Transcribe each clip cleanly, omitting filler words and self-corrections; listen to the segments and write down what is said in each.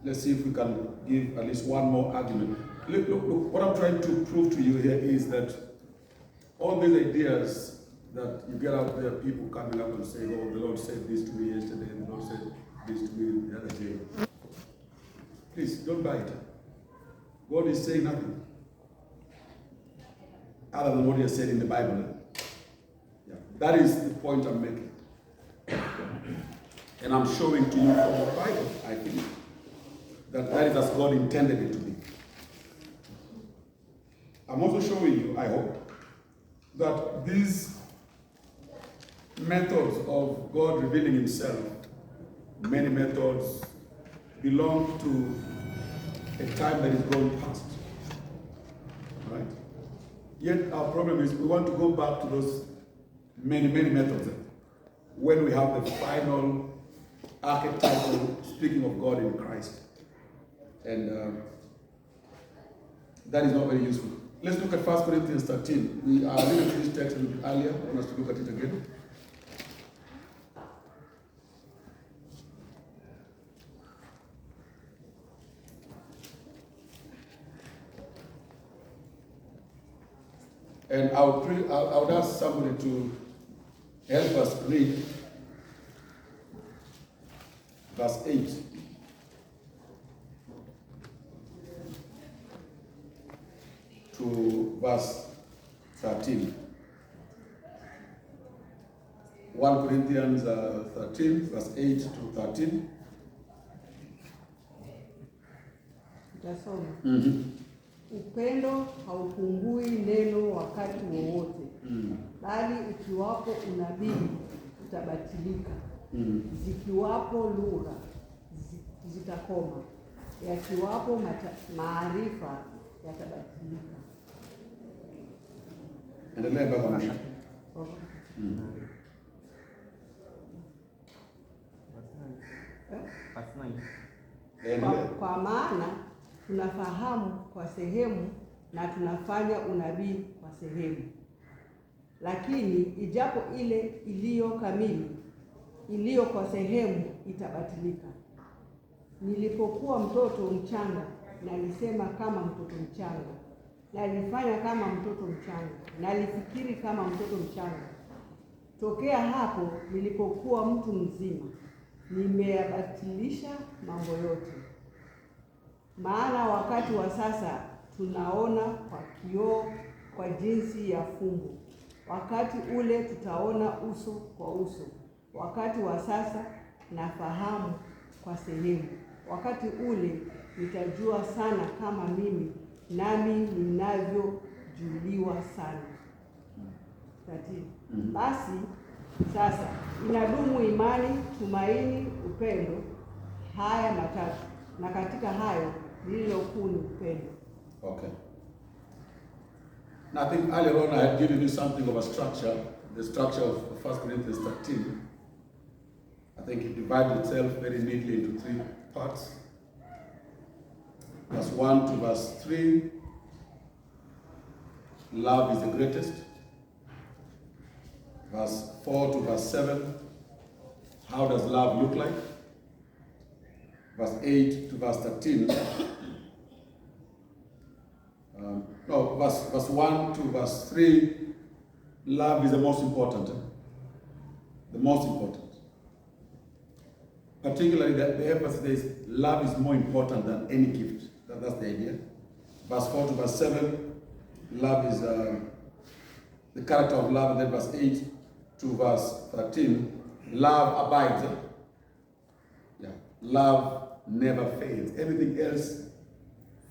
let's see if we can give at least one more argument. Look, what I'm trying to prove to you here is that all these ideas that you get out there, people coming up and saying, oh, the Lord said this to me yesterday, and the Lord said this to me the other day. Please, don't buy it. God is saying nothing other than what he has said in the Bible. Yeah. That is the point I'm making. And I'm showing to you from the Bible, I think, that is as God intended it to be. I'm also showing you, I hope, that these methods of God revealing himself, many methods, belong to a time that is gone past. Right? Yet our problem is we want to go back to those many methods when we have the final archetypal speaking of God in Christ. And that is not very useful. Let's look at 1 Corinthians 13. We are reading this text a little earlier. I want us to look at it again. And I would ask somebody to help us read verse 8. To verse 13. 1 Corinthians 13, verse 8 to 13. Tasoma. Upendo haupungui neno wakati wowote, bali ikiwapo unabii utabatilika, zikiwapo lugha zitakoma, yakiwapo maarifa yatabatilika. Endelea mpaka mwisho. Kwa maana tunafahamu kwa sehemu na tunafanya unabii kwa sehemu. Lakini ijapo ile iliyo kamili, iliyo kwa sehemu itabatilika. Nilipokuwa mtoto mchanga, nalisema kama mtoto mchanga, nalifanya kama mtoto mchanga, nalifikiri kama mtoto mchanga. Tokea hapo nilipokuwa mtu mzima, nimeyabatilisha mambo yote. Maana wakati wa sasa tunaona kwa kioo kwa jinsi ya fumbo. Wakati ule tutaona uso kwa uso. Wakati wa sasa nafahamu kwa sehemu. Wakati ule nitajua sana kama mimi nami ninavyojuliwa sana. Basi sasa inadumu imani, tumaini, upendo, haya matatu, na katika hayo lililo kuu ni upendo. Okay. Now I think earlier on I had given you something of a structure, the structure of 1 Corinthians 13. I think it divided itself very neatly into three parts. Verse 1 to verse 3, love is the greatest. Verse 4 to verse 7, how does love look like? Verse 8 to verse 13. Verse 1 to verse 3, love is the most important. The most important. Particularly the emphasis is love is more important than any gift. That's the idea. Verse 4 to verse 7, love is the character of love. And then verse 8 to verse 13, love abides. Yeah. Love never fails. Everything else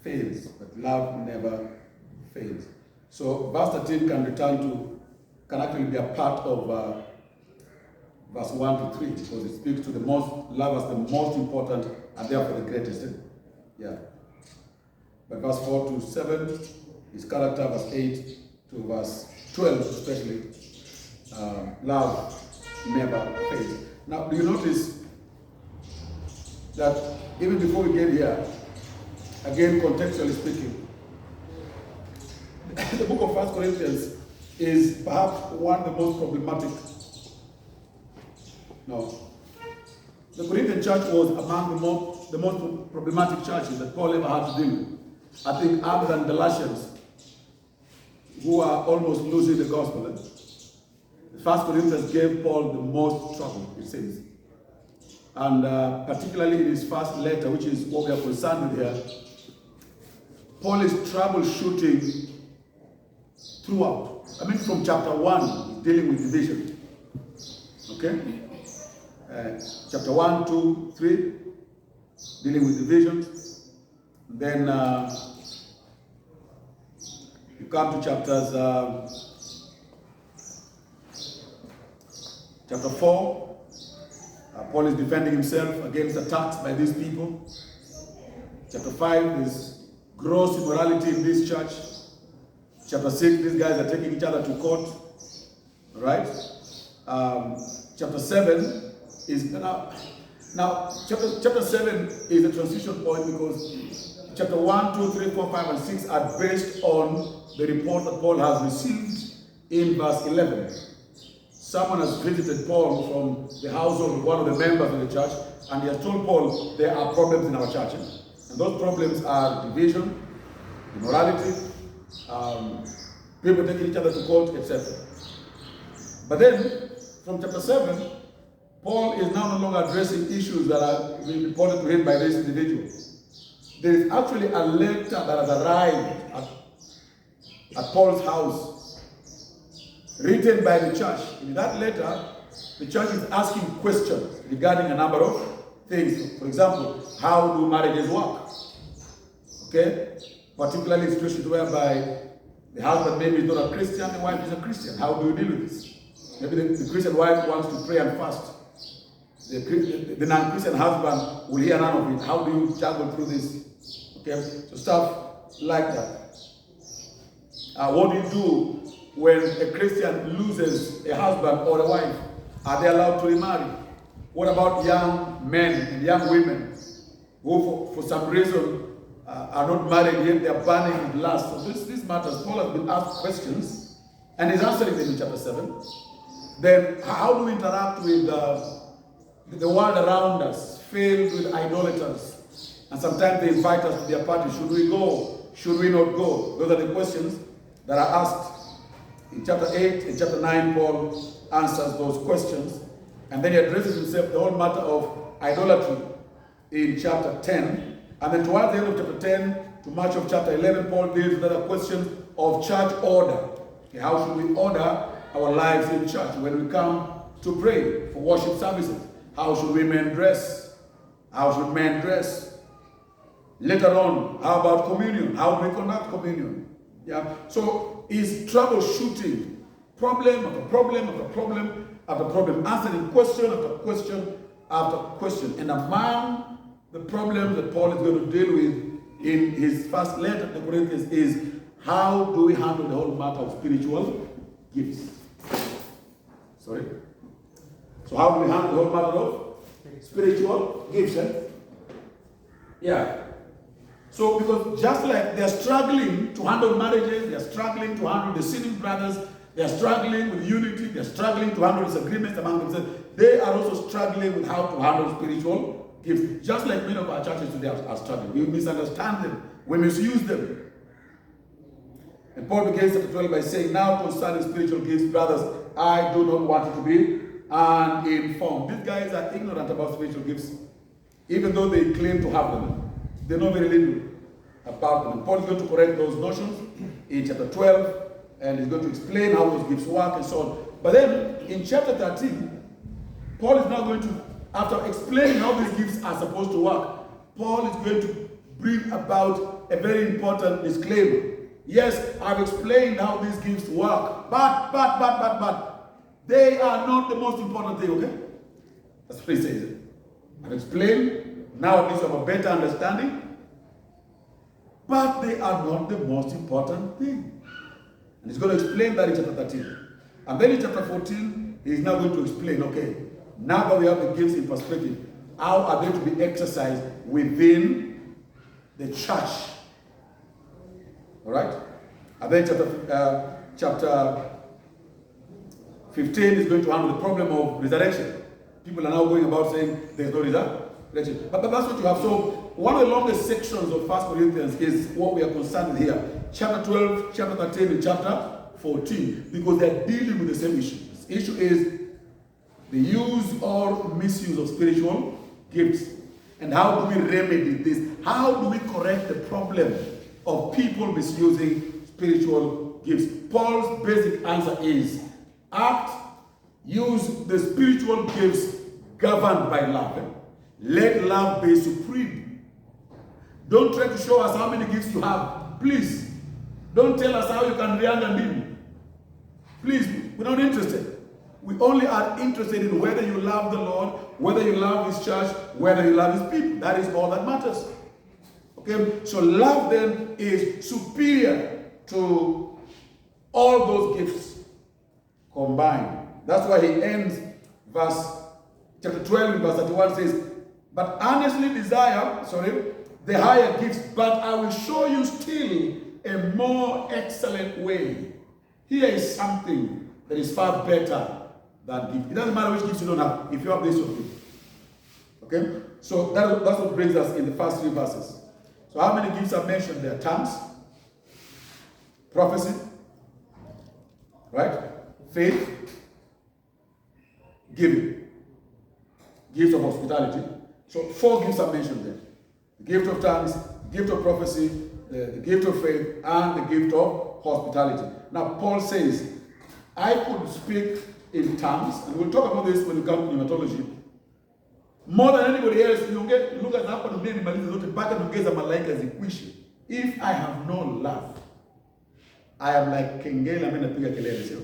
fails, but love never fails. So verse 13 can actually be a part of verse 1 to 3, because it speaks to the most, love as the most important and therefore the greatest. Yeah. But verse 4 to 7 is character, verse 8 to verse 12 especially, love never fails. Now, do you notice that even before we get here, again, contextually speaking, the book of 1 Corinthians is perhaps one of the most problematic. No. the Corinthian church was among the most problematic churches that Paul ever had to deal with. I think other than Galatians, who are almost losing the gospel. The First Corinthians gave Paul the most trouble, it says. And particularly in his first letter, which is what we are concerned with here, Paul is troubleshooting throughout. I mean, from chapter 1, he's dealing with division. Okay? Chapter 1, 2, 3, dealing with division. Then you come to chapter 4. Paul is defending himself against attacks by these people. Chapter 5 is gross immorality in this church. Chapter 6, these guys are taking each other to court. All right? Chapter 7 is now chapter 7 is a transition point because chapter 1, 2, 3, 4, 5, and 6 are based on the report that Paul has received in verse 11. Someone has visited Paul from the household of one of the members of the church, and he has told Paul there are problems in our church. And those problems are division, immorality, people taking each other to court, etc. But then, from chapter 7, Paul is now no longer addressing issues that are being reported to him by this individual. There is actually a letter that has arrived at Paul's house, written by the church. In that letter, the church is asking questions regarding a number of things. For example, how do marriages work? Okay? Particularly situations whereby the husband maybe is not a Christian, the wife is a Christian. How do you deal with this? Maybe the Christian wife wants to pray and fast. The non-Christian husband will hear none of it. How do you juggle through this? Okay? So stuff like that. What do you do when a Christian loses a husband or a wife? Are they allowed to remarry? What about young men and young women who for some reason are not married yet, they are burning with lust? So this matters. Paul has been asked questions and he's answering them in chapter 7. Then how do we interact with the world around us, filled with idolaters? And sometimes they invite us to their party. Should we go? Should we not go? Those are the questions that are asked. In chapter 8 and chapter 9, Paul answers those questions. And then he addresses himself the whole matter of idolatry in chapter 10. And then towards the end of chapter 10 to much of chapter 11, Paul deals with other questions of church order. Okay, how should we order our lives in church when we come to pray for worship services? How should women dress? How should men dress? Later on, how about communion? How do we conduct communion? Yeah. So he's troubleshooting problem after problem after problem after problem, answering question after question after question. And among the problems that Paul is going to deal with in his first letter to the Corinthians is how do we handle the whole matter of spiritual gifts? Sorry? So how do we handle the whole matter of spiritual gifts? Yeah. So, because just like they are struggling to handle marriages, they are struggling to handle the sinning brothers, they are struggling with unity, they are struggling to handle disagreements among themselves, they are also struggling with how to handle spiritual gifts. Just like many of our churches today are struggling. We misunderstand them, we misuse them. And Paul begins chapter 12 by saying, now concerning spiritual gifts, brothers, I do not want you to be uninformed. These guys are ignorant about spiritual gifts, even though they claim to have them. They know very little about them. And Paul is going to correct those notions in chapter 12, and he's going to explain how those gifts work and so on. But then in chapter 13, Paul is now going to, after explaining how these gifts are supposed to work, Paul is going to bring about a very important disclaimer. Yes, I've explained how these gifts work, but they are not the most important thing, okay? That's what he says. I've explained. Now at least you have a better understanding. But they are not the most important thing. And he's going to explain that in chapter 13. And then in chapter 14, he's now going to explain, okay, now that we have the gifts in perspective, how are they to be exercised within the church? All right? And then chapter 15 is going to handle the problem of resurrection. People are now going about saying there's no resurrection. But that's what you have. So one of the longest sections of 1 Corinthians is what we are concerned with here. Chapter 12, chapter 13, and chapter 14. Because they're dealing with the same issue. The issue is the use or misuse of spiritual gifts. And how do we remedy this? How do we correct the problem of people misusing spiritual gifts? Paul's basic answer is use the spiritual gifts governed by love. Let love be supreme. Don't try to show us how many gifts you have. Please. Don't tell us how you can react and live. Please, we're not interested. We only are interested in whether you love the Lord, whether you love His church, whether you love His people. That is all that matters. Okay? So love then is superior to all those gifts combined. That's why he ends chapter 12 verse 31 says, but earnestly desire, the higher gifts, but I will show you still a more excellent way. Here is something that is far better than gift. It doesn't matter which gifts you don't have. If you have this, you're good. Okay? So that's what brings us in the first 3 verses. So how many gifts are mentioned there? Tongues, prophecy, right? Faith, giving, gifts of hospitality. So 4 gifts are mentioned there. The gift of tongues, the gift of prophecy, the gift of faith, and the gift of hospitality. Now Paul says, I could speak in tongues, and we'll talk about this when we come to pneumatology. More than anybody else, you look at hapa dunia nimalize zote mpaka nongeza malaika zikwishe. If I have no love, I am like kengele ambaye napiga kelele sio?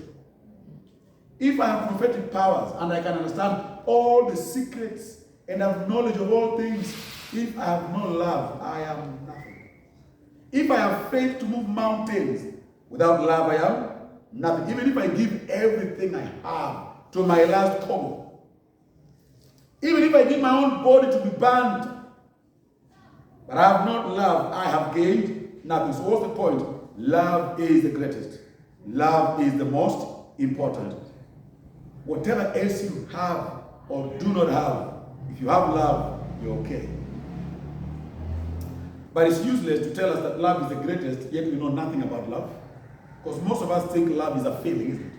If I have prophetic powers and I can understand all the secrets and have knowledge of all things, if I have no love, I am nothing. If I have faith to move mountains, without love I am nothing. Even if I give everything I have to my last kobo, even if I give my own body to be burned, but I have not love, I have gained nothing. So what's the point? Love is the greatest. Love is the most important. Whatever else you have or do not have, if you have love, you're okay. But it's useless to tell us that love is the greatest, yet we know nothing about love. Because most of us think love is a feeling, isn't it?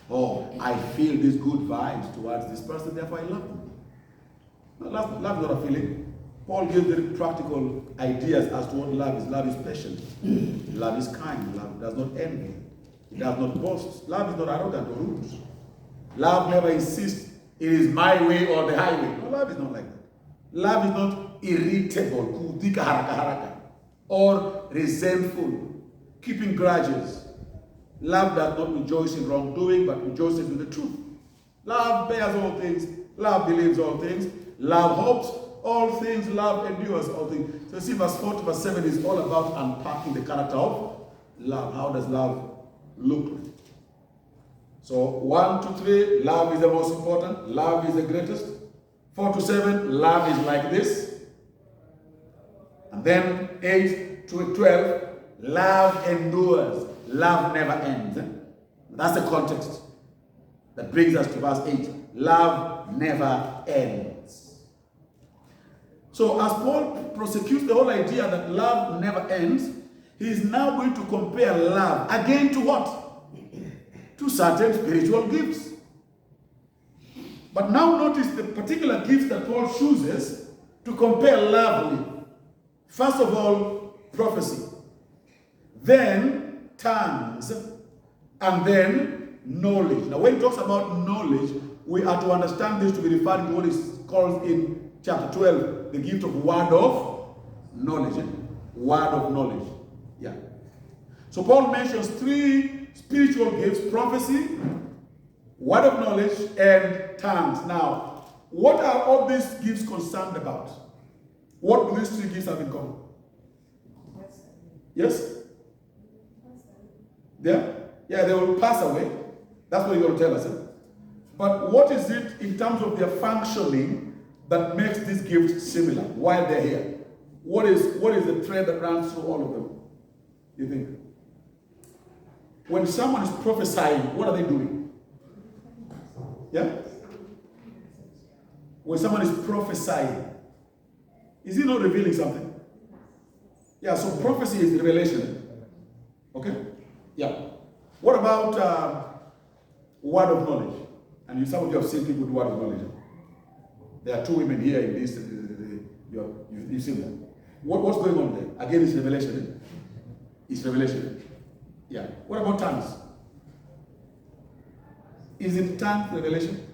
Oh, I feel these good vibes towards this person, therefore I love them. No, love is not a feeling. Paul gives very practical ideas as to what love is. Love is patient. Love is kind. Love does not envy. It does not boast. Love is not arrogant or rude. Love never insists, it is my way or the highway. No, love is not like that. Love is not irritable, kudika haraka haraka, or resentful, keeping grudges. Love does not rejoice in wrongdoing, but rejoices in the truth. Love bears all things. Love believes all things. Love hopes all things. Love endures all things. So see, verse 4 to verse 7 is all about unpacking the character of love. How does love look like? So 1 to 3, love is the most important. Love is the greatest. 4 to 7, love is like this. And then 8 to 12, love endures. Love never ends. That's the context that brings us to verse 8. Love never ends. So as Paul prosecutes the whole idea that love never ends, he is now going to compare love again to what? To certain spiritual gifts. But now notice the particular gifts that Paul chooses to compare love with. First of all, prophecy. Then tongues. And then knowledge. Now when he talks about knowledge, we are to understand this to be referring to what is called in chapter 12, the gift of word of knowledge. Word of knowledge. Yeah. So Paul mentions 3 spiritual gifts: prophecy, word of knowledge, and tongues. Now, what are all these gifts concerned about? What do these 3 gifts have in common? Yes? Yeah, they will pass away. That's what you're going to tell us. But what is it in terms of their functioning that makes these gifts similar while they're here? What is the thread that runs through all of them, you think? When someone is prophesying, what are they doing? Yeah? when someone is prophesying, is he not revealing something? Yeah, so prophecy is revelation. Okay? Yeah. What about word of knowledge? And some of you have seen people do word of knowledge. There are two women here in this. You've seen them. What's going on there? Again, it's revelation. It's revelation. Yeah. What about tongues? Is it tongue revelation?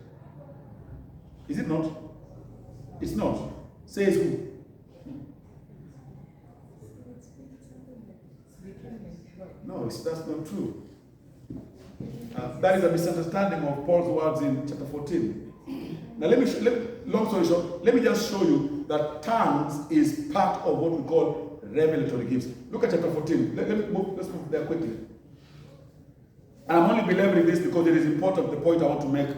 Is it not? It's not. Says who? No, that's not true. That is a misunderstanding of Paul's words in chapter 14. Now, long story short, let me just show you that tongues is part of what we call revelatory gifts. Look at chapter 14. Let's move there quickly. And I'm only belaboring this because it is important, the point I want to make,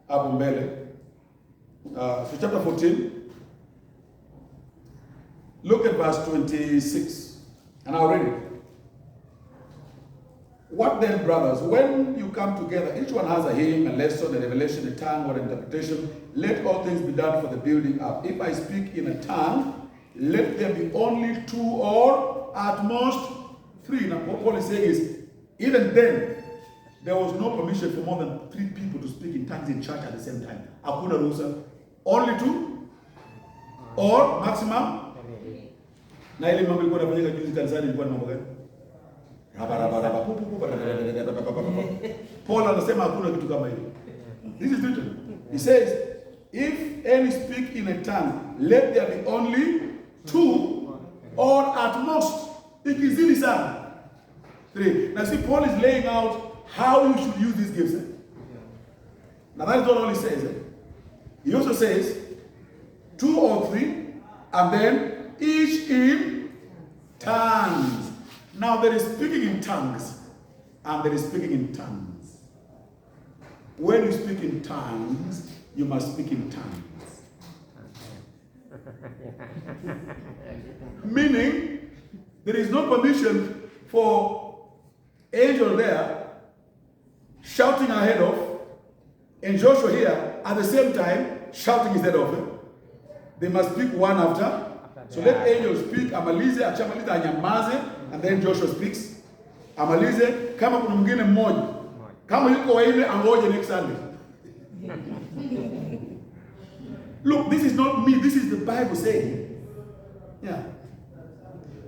Abu Mbele. So chapter 14, look at verse 26, and I'll read it. What then, brothers, when you come together, each one has a hymn, a lesson, a revelation, a tongue, or interpretation. Let all things be done for the building up. If I speak in a tongue, let there be only 2 or at most 3. Now, what Paul is saying is, even then, there was no permission for more than 3 people to speak in tongues in church at the same time. Hakuna ruhusa. Only 2 or maximum. Na ile mambo ilikuwa inafanyika juzi kanisani ilikuwa ni mambo gani? Paul anasema hakuna kitu kama hiyo. This is written. He says, if any speak in a tongue, let there be only 2 or at most. Ikizidi sana 3. Now see, Paul is laying out how you should use these gifts. Now that is not all he says. He also says 2 or 3, and then each in tongues. Now there is speaking in tongues, and there is speaking in tongues. When you speak in tongues, you must speak in tongues. Meaning, there is no permission for angel there shouting ahead of, and Joshua here at the same time shouting instead of him. They must speak one after. So let angel speak, amalize, achamalize, anyamaze, and then Joshua speaks. Amalize, kama kuna mwingine mmoja. Kama yuko waile, angoje next Sunday. Look, this is not me, this is the Bible saying. Yeah.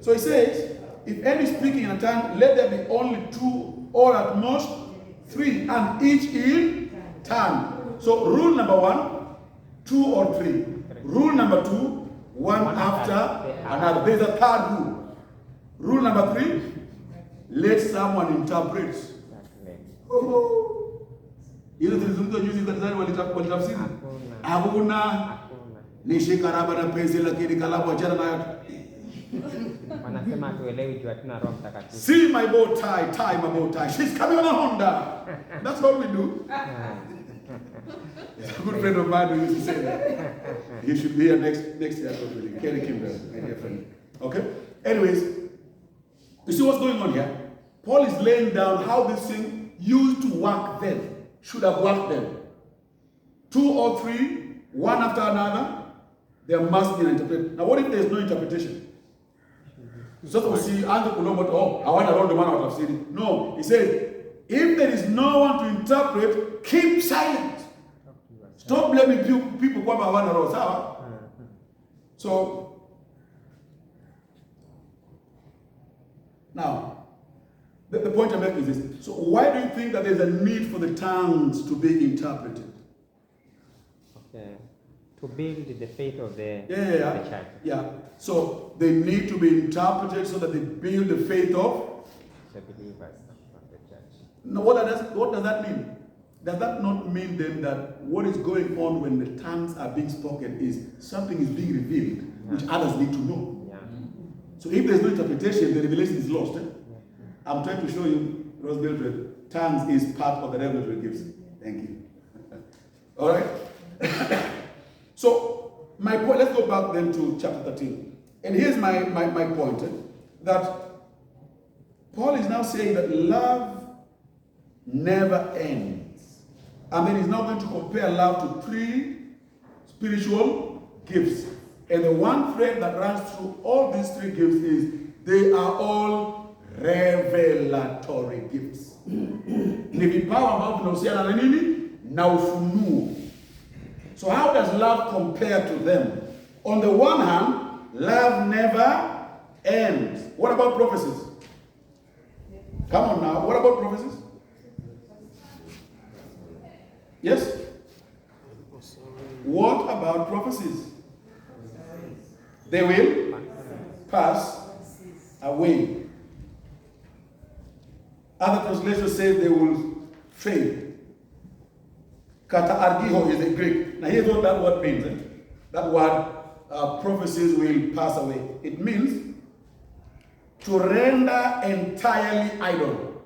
So he says, if any speaking in a tongue, let there be only 2 or at most 3, and each in tongue. So rule number 1, 2 or 3. Rule number 2, one after another. There's a third rule. Rule number 3, let someone interpret. Ile tulizungumza juzi kanisani walitafsiri. Hakuna. Nishika raba na penzi lakini kalamu achana nayo. Wanasema tuelewi juu hatuna Roho Mtakatifu. See my bow tie, tie my bow tie. She's coming on a Honda. That's what we do. A good friend of mine who used to say that. He should be here next year. Kerry Kimber, my dear friend. Okay? Anyways, you see what's going on here? Paul is laying down how this thing used to work then, should have worked then. 2 or 3, one after another, there must be an interpretation. Now what if there's no interpretation? So we see, I want to run the man out of city. No, he says, if there is no one to interpret, keep silent. Stop blaming people kwamba hawana roho, sawa? So, now, the point I'm making is this. So why do you think that there's a need for the tongues to be interpreted? Okay. To build the faith of the church. Yeah. So they need to be interpreted so that they build the faith of the believers of the church. Now, what does that mean? Does that not mean then that what is going on when the tongues are being spoken is something is being revealed, which others need to know? Yeah. So if there's no interpretation, the revelation is lost. Eh? I'm trying to show you, Rose Mildred, tongues is part of the revelatory gifts. Thank you. All right? So, my point, let's go back then to chapter 13. And here's my point, that Paul is now saying that love never ends. And then he's now going to compare love to 3 spiritual gifts. And the one thread that runs through all these three gifts is they are all revelatory gifts. Ni vipawa ambavyo vinahusiana na nini? Na ufunuo. So how does love compare to them? On the one hand, love never ends. What about prophecies? Come on now, what about prophecies? Yes? What about prophecies? They will pass away. Other translations say they will fade. Kata argiho is the Greek. Now here's what that word means. That word, prophecies will pass away. It means to render entirely idle.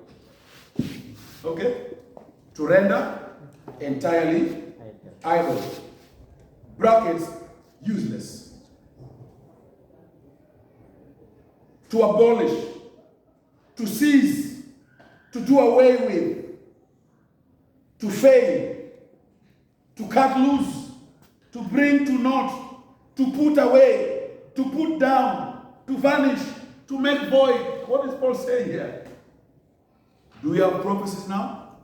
Okay? To render entirely idle. Brackets, useless. To abolish, to seize, to do away with, to fail, to cut loose, to bring to naught, to put away, to put down, to vanish, to make void. What is Paul saying here? Do we have prophecies now?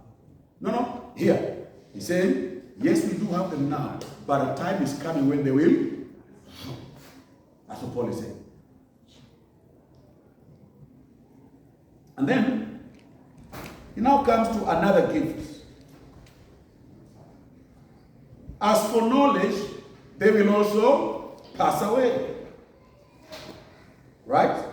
No. Here. He's saying, yes, we do have them now, but a time is coming when they will. That's what Paul is saying. And then, he now comes to another gift. As for knowledge, they will also pass away. Right?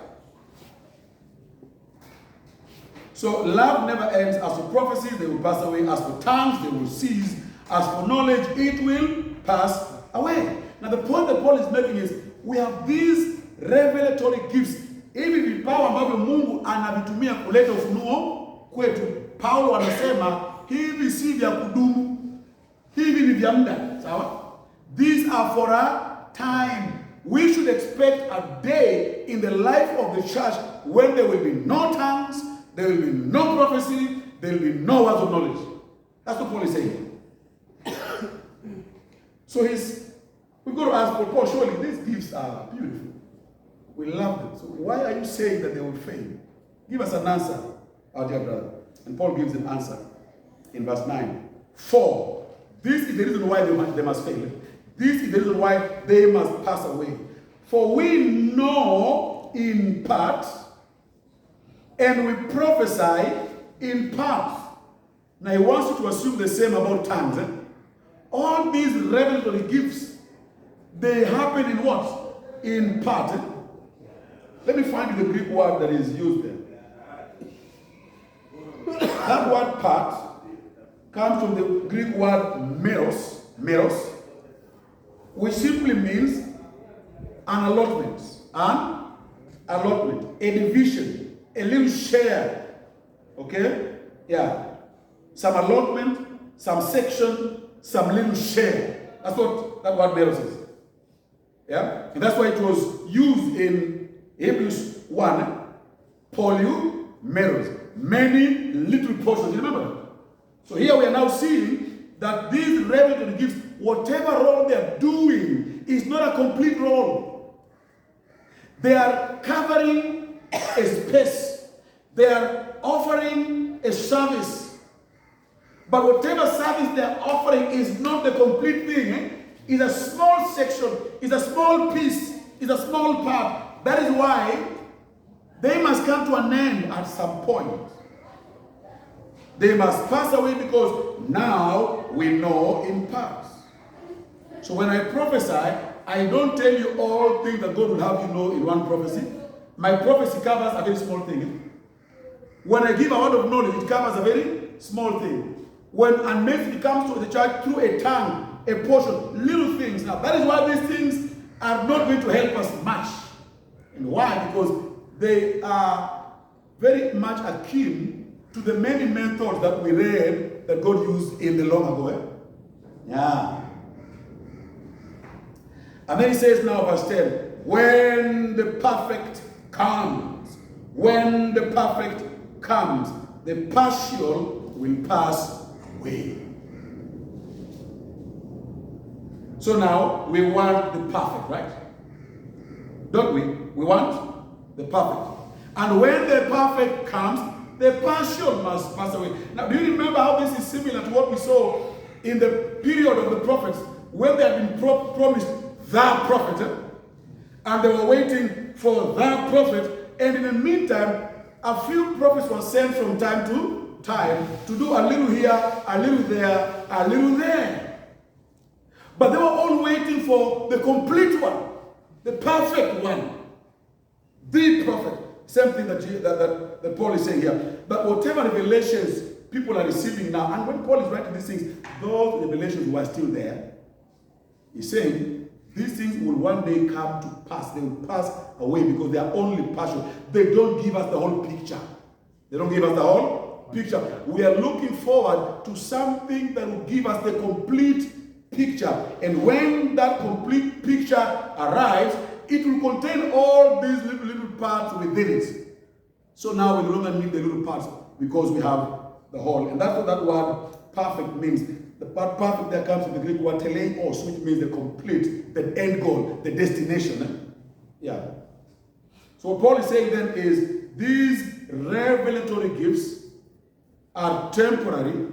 So love never ends. As for prophecies, they will pass away. As for tongues, they will cease. As for knowledge, it will pass away. Now the point that Paul is making is, we have these revelatory gifts. Hivi vipawa ambavyo Mungu anavitumia kuleta ufunuo kwetu. Paulo anasema hivi si vya kudumu. Hivi ni vya muda. Sawa? These are for a time. We should expect a day in the life of the church when there will be no tongues, there will be no prophecy, there will be no words of knowledge. That's what Paul is saying. So we've got to ask Paul, surely these gifts are beautiful. We love them. So why are you saying that they will fail? Give us an answer, our dear brother. And Paul gives an answer in verse 9. For this is the reason why they must fail. This is the reason why they must pass away. For we know in part, and we prophesy in part. Now he wants you to assume the same about tongues. All these revelatory gifts, they happen in what? In part. Let me find you the Greek word that is used there. That word part comes from the Greek word meros, which simply means an allotment, a division, a little share. Okay? Yeah. Some allotment, some section, some little share. That's what that word meros is. Yeah? And that's why it was used in Hebrews 1, polymeros, many little portions. You remember that? So here we are now seeing that these revelatory gifts, whatever role they are doing, is not a complete role. They are covering a space. They are offering a service. But whatever service they are offering is not the complete thing. It's a small section. It's a small piece. It's a small part. That is why they must come to an end at some point. They must pass away because now we know in parts. So when I prophesy, I don't tell you all things that God will have you know in one prophecy. My prophecy covers a very small thing. When I give a word of knowledge, it covers a very small thing. When a message comes to the church through a tongue, a portion, little things. Now that is why these things are not going to help us much. And why? Because they are very much akin to the many methods that we read that God used in the long ago. Yeah. And then he says now, verse 10, when the perfect comes, the partial will pass away. So now we want the perfect, right? Don't we? We want the perfect. And when the perfect comes, the partial must pass away. Now, do you remember how this is similar to what we saw in the period of the prophets, when they had been promised the prophet, and they were waiting for the prophet, and in the meantime, a few prophets were sent from time to time to do a little here, a little there, a little there. But they were all waiting for the complete one, the perfect one, the prophet. Same thing that Paul is saying here. But whatever revelations people are receiving now, and when Paul is writing these things, those revelations were still there. He's saying these things will one day come to pass. They will pass away because they are only partial. They don't give us the whole picture. They don't give us the whole picture. We are looking forward to something that will give us the complete picture. And when that complete picture arrives, it will contain all these little parts within it. So now we no longer need the little parts because we have the whole. And that's what that word perfect means. The word perfect there comes from the Greek word teleios, which means the complete, the end goal, the destination. Yeah. So what Paul is saying then is these revelatory gifts are temporary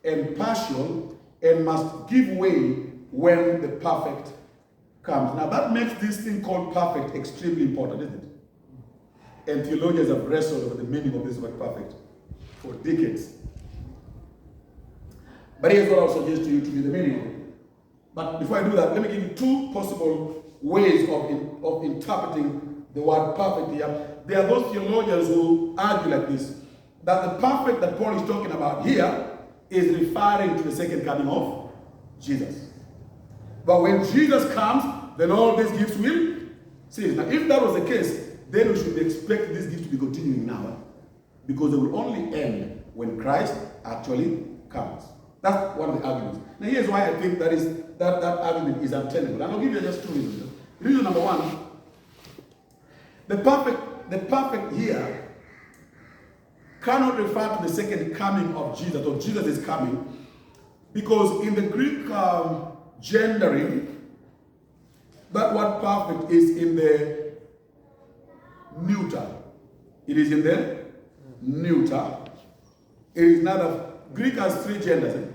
and partial and must give way when the perfect comes. Now that makes this thing called perfect extremely important, isn't it? And theologians have wrestled over the meaning of this word perfect for decades. But here's what I'll suggest to you to be the meaning of it. But before I do that, let me give you two possible ways of interpreting the word perfect here. There are those theologians who argue like this, that the perfect that Paul is talking about here is referring to the second coming of Jesus. But when Jesus comes, then all these gifts will cease. Now, if that was the case, then we should expect these gifts to be continuing now, because they will only end when Christ actually comes. That's one of the arguments. Now, here's why I think that argument is untenable. And I'll give you just two reasons. Reason number one, the perfect here cannot refer to the second coming of Jesus, or Jesus is coming, because in the Greek gendering, that word perfect is in the neuter. It is in the neuter. It is not a, Greek has three genders.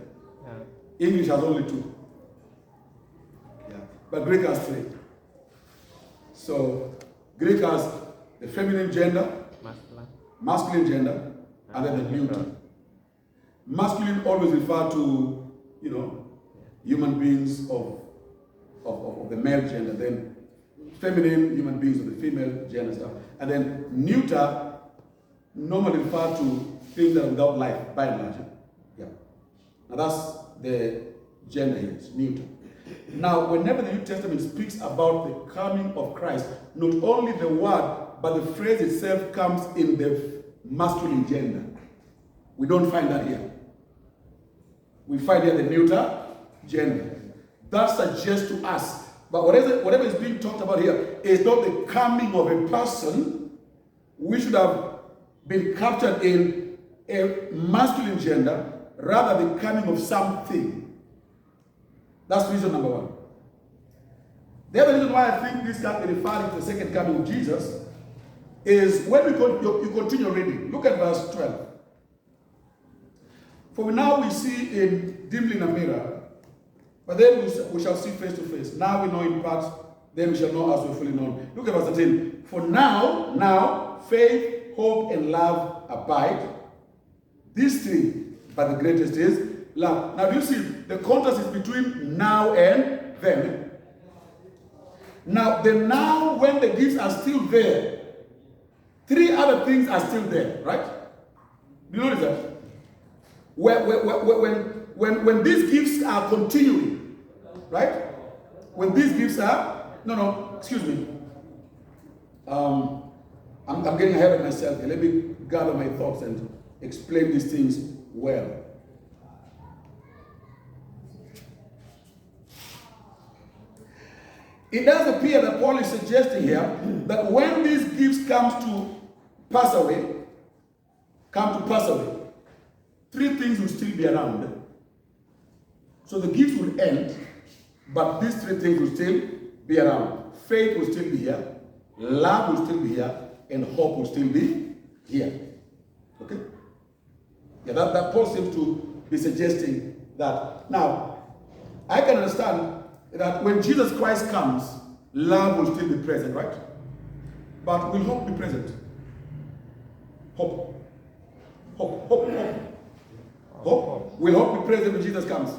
English has only two. Yeah. But Greek has three. So Greek has the feminine gender, masculine gender, and then the neuter. Masculine always refer to, human beings of the male gender, then feminine human beings of the female gender stuff, and then neuter normally refer to things that are without life, by and large. Yeah. Now that's the gender here, it's neuter. Now, whenever the New Testament speaks about the coming of Christ, not only the word, but the phrase itself comes in the masculine gender. We don't find that here. We find here the neuter gender. That suggests to us, but whatever is being talked about here is not the coming of a person. We should have been captured in a masculine gender, rather the coming of something. That's reason number one. The other reason why I think this can be referring to the second coming of Jesus is when you continue reading. Look at verse 12. For now we see dimly in a mirror, but then we shall see face to face. Now we know in part, then we shall know as we fully know. Look at verse 13. For now, faith, hope, and love abide. These three, but the greatest is love. Now, do you see the contrast is between now and then? Now, the now, when the gifts are still there, three other things are still there, right? Do you notice that? When these gifts are continuing, right? When these gifts are, excuse me. I'm getting ahead of myself here. Let me gather my thoughts and explain these things well. It does appear that Paul is suggesting here that when these gifts come to pass away, three things will still be around. So the gifts will end, But these three things will still be around. Faith will still be here, love will still be here, and hope will still be here. Okay? Yeah, that Paul seems to be suggesting that. Now, I can understand that when Jesus Christ comes, love will still be present, right? But will hope be present? Hope. Hope. Hope. Hope. Hope. Will hope be present when Jesus comes?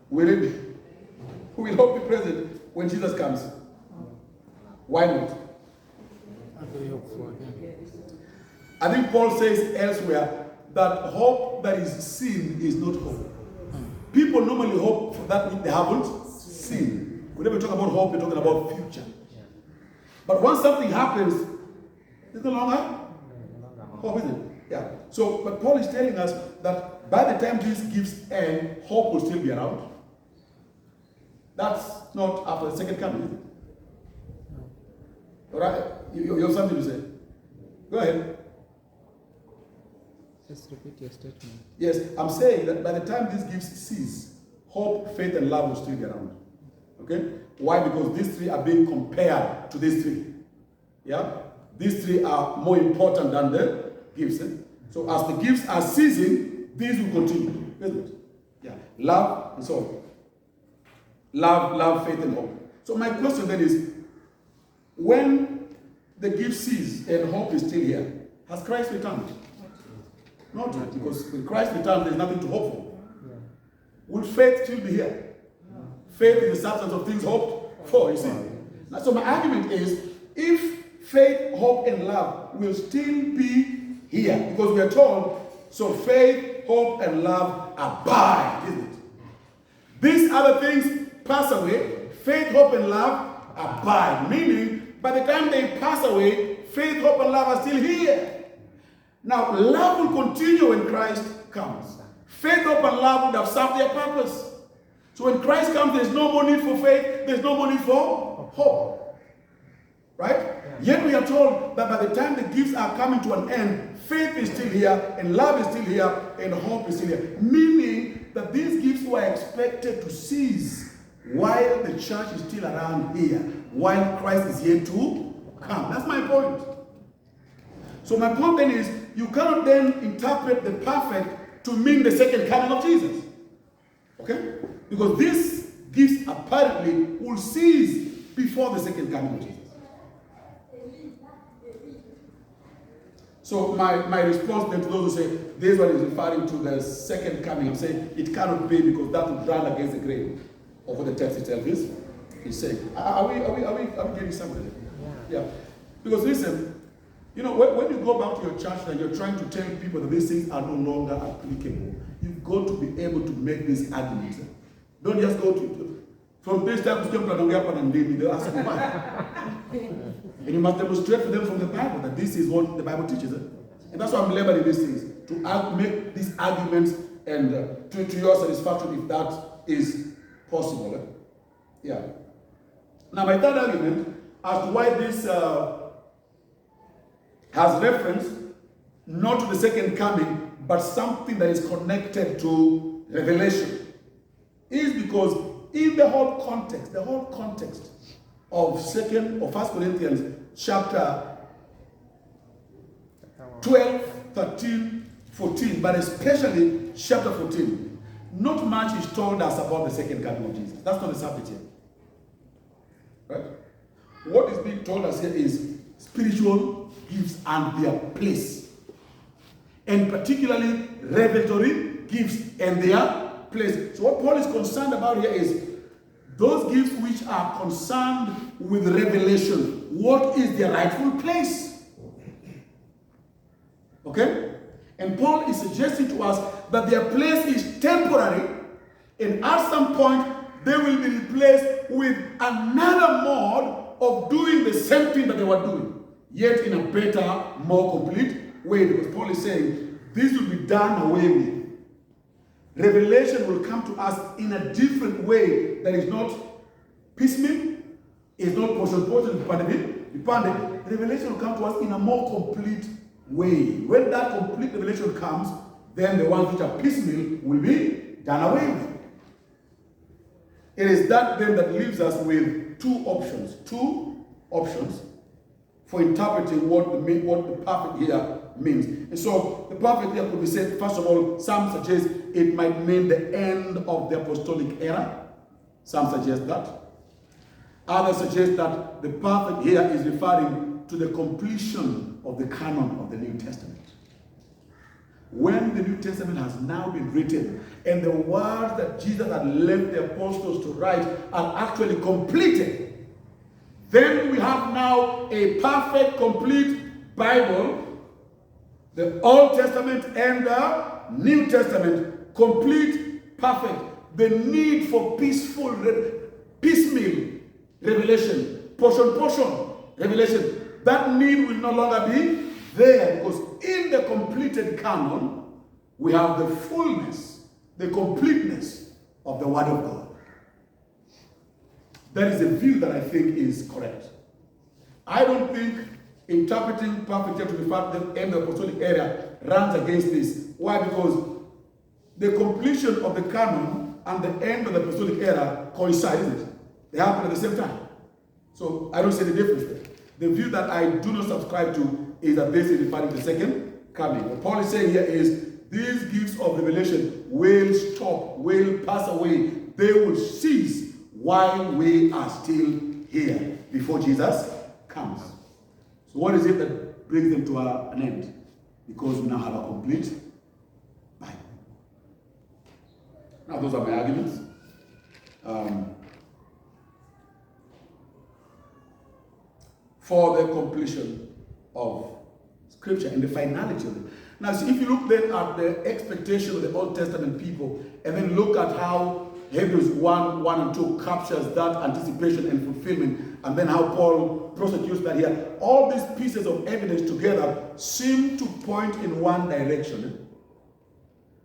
Will it be? Who will hope be present when Jesus comes? Why not? I think Paul says elsewhere that hope that is seen is not hope. People normally hope for that which they haven't seen. Whenever we talk about hope, we're talking about future. But once something happens, it's no longer hope, isn't it? Yeah. So, but Paul is telling us that by the time these gifts end, hope will still be around. That's not after the second coming, is it? All right? You have something to say? Go ahead. Just repeat your statement. Yes, I'm saying that by the time these gifts cease, hope, faith, and love will still be around. Okay? Why? Because these three are being compared to these three. Yeah? These three are more important than the gifts. So as the gifts are ceasing, these will continue. Isn't it? Yeah. Love and so on. Love, faith, and hope. So my question then is, when the gift cease and hope is still here, has Christ returned? Not yet, because when Christ returns, there's nothing to hope for. Yeah. Will faith still be here? Faith is the substance of things hoped for, you see. Now, so my argument is, if faith, hope, and love will still be here, because we are told, so faith, hope, and love abide, isn't it? These other things pass away, faith, hope, and love abide. Meaning, by the time they pass away, faith, hope, and love are still here. Now, love will continue when Christ comes. Faith, hope, and love would have served their purpose. So when Christ comes, there's no more need for faith, there's no more need for hope. Right? Yeah. Yet we are told that by the time the gifts are coming to an end, faith is still here, and love is still here, and hope is still here. Meaning that these gifts were expected to cease while the church is still around here, while Christ is yet to come. That's my point. So my point then is, you cannot then interpret the perfect to mean the second coming of Jesus. Okay? Because these gifts apparently will cease before the second coming of Jesus. So my response then to those who say, this one is referring to the second coming, I'm saying it cannot be, because that would run against the grain of what the text itself is. He's saying, are we getting somewhere? Yeah. Because listen, you know, when you go back to your church and you're trying to tell people that these things are no longer applicable, you've got to be able to make these arguments. Don't just go to, from this time to they'll ask you why. And you must demonstrate for them from the Bible that this is what the Bible teaches. And that's why I'm laboring these things, to make these arguments and to your satisfaction if that is possible. Yeah. Now my third argument as to why this has reference not to the second coming, but something that is connected to Revelation, is because in the whole context of 2nd or 1 Corinthians chapter 12, 13, 14, but especially chapter 14, not much is told us about the second coming of Jesus. That's not the subject here. Right? What is being told us here is spiritual gifts and their place. And particularly revelatory gifts and their place. So what Paul is concerned about here is those gifts which are concerned with revelation. What is their rightful place? Okay? And Paul is suggesting to us that their place is temporary, and at some point they will be replaced with another mode of doing the same thing that they were doing, yet in a better, more complete way. Because Paul is saying this will be done away with. Revelation will come to us in a different way that is not piecemeal, is not portion, dependent. Revelation will come to us in a more complete way. When that complete revelation comes, then the ones which are piecemeal will be done away with. It is that then that leaves us with two options for interpreting what the perfect here means. And so the perfect here could be said, first of all, some suggest it might mean the end of the apostolic era. Some suggest that. Others suggest that the perfect here is referring to the completion of the canon of the New Testament. When the New Testament has now been written and the words that Jesus had left the apostles to write are actually completed, then we have now a perfect, complete Bible, the Old Testament and the New Testament, complete, perfect. The need for piecemeal revelation, portion revelation, that need will no longer be there, because in the completed canon, we have the fullness, the completeness of the Word of God. That is a view that I think is correct. I don't think interpreting perfect to refer to the end of the apostolic era runs against this. Why? Because the completion of the canon and the end of the apostolic era coincide, isn't it? They happen at the same time. So I don't see the difference there. The view that I do not subscribe to is that this is referring to the second coming. What Paul is saying here is these gifts of revelation will stop, will pass away. They will cease while we are still here before Jesus comes. So what is it that brings them to an end? Because we now have a complete Bible. Now those are my arguments. For the completion of Scripture and the finality of it. Now, see, if you look then at the expectation of the Old Testament people, and then look at how Hebrews 1 and 2 captures that anticipation and fulfillment, and then how Paul prosecutes that here, all these pieces of evidence together seem to point in one direction.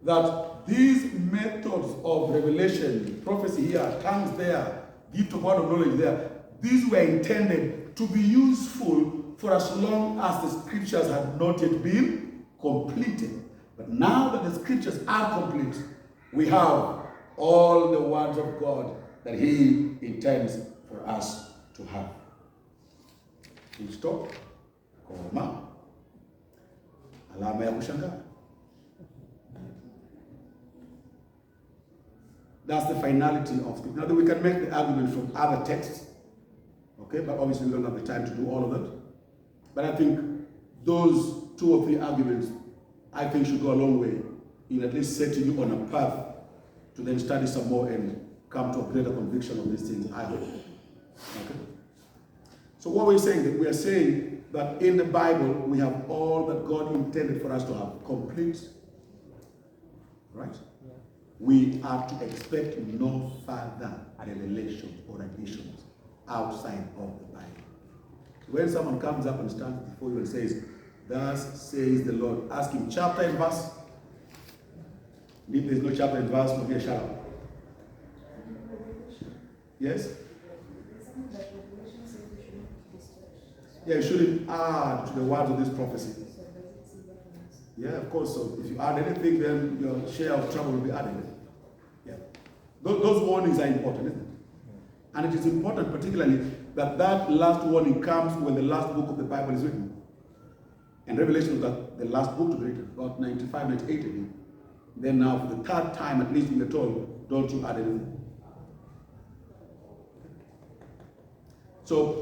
That these methods of revelation, prophecy here, tongues there, gift of word of knowledge there, these were intended to be useful for as long as the scriptures had not yet been completed. But now that the scriptures are complete, we have all the words of God that He intends for us to have. Full stop. Koma. Alama ya kushangaa. That's the finality of Scripture. Now, we can make the argument from other texts. Okay, but obviously we don't have the time to do all of that. But I think those 2 or 3 arguments, I think, should go a long way in at least setting you on a path to then study some more and come to a greater conviction of these things, I hope. Okay? So what we're saying, that we are saying that in the Bible, we have all that God intended for us to have, complete. Right? Yeah. We are to expect no further revelations or additions outside of the Bible. So when someone comes up and stands before you and says, "Thus says the Lord," ask him chapter and verse. And if there's no chapter and verse, we'll get shut up. Yes? Yeah, you shouldn't add to the words of this prophecy. Yeah, of course. So if you add anything, then your share of trouble will be added. Yeah. Those warnings are important, isn't it? And it is important particularly that that last warning comes when the last book of the Bible is written. And Revelation was the last book to be written, about 95, 98 AD. Then now for the 3rd time, at least we are told, don't you add anything. So